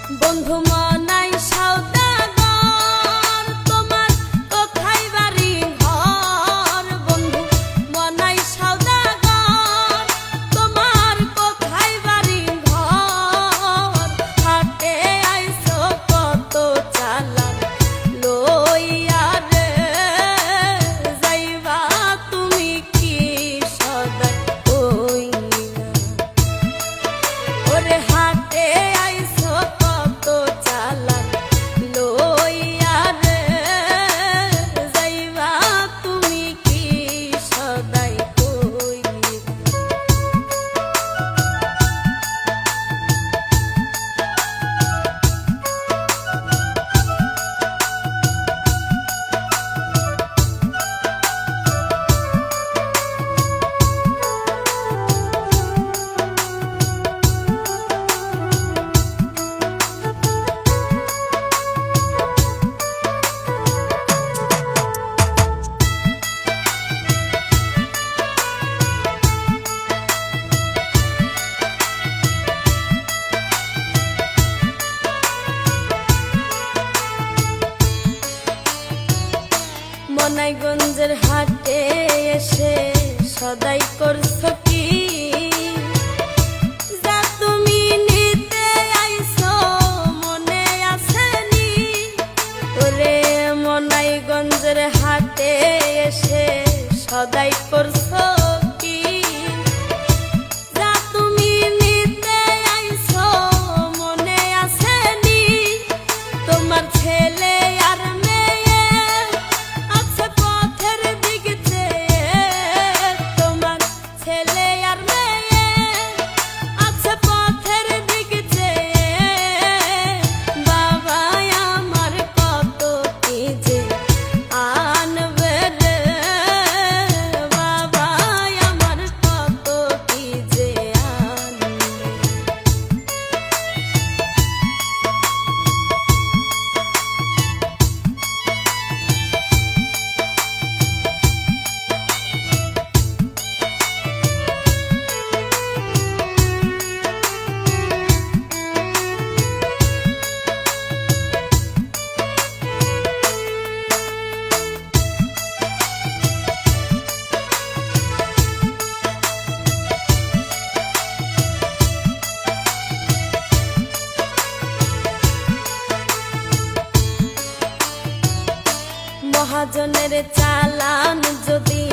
বন্ধু মনাই সওদাগর তোমার কোথায় বাড়ি ঘর বন্ধু মনাই সওদাগর তোমার কোথায় বাড়ি ঘর হাটে আইছো কত চালান লইয়া রে যাইবা তুমি কি সদাই কইরা ওরে হাটে আইছো কত চালান লইয়া রে যাইবা তুমি কি সদাই কইরা মনাইগঞ্জের হাটে এসে সদাই করছো কি যা তুমি নিতে আইছো মনে আসেনি ওরে মনাইগঞ্জের হাটে এসে সদাই করছো কি যা তুমি নিতে আইছো মনে আসেনি তোমার ছেলে আর মেয়ে আছে পথের দিক চেয়ে তোমার ছেলে আর মেয়ে আছে পথের দিক চেয়ে বাবা আমার কত কি যে আনবে রে বাবা আমার কত কি যে আনবে মহাজনের চালান যদি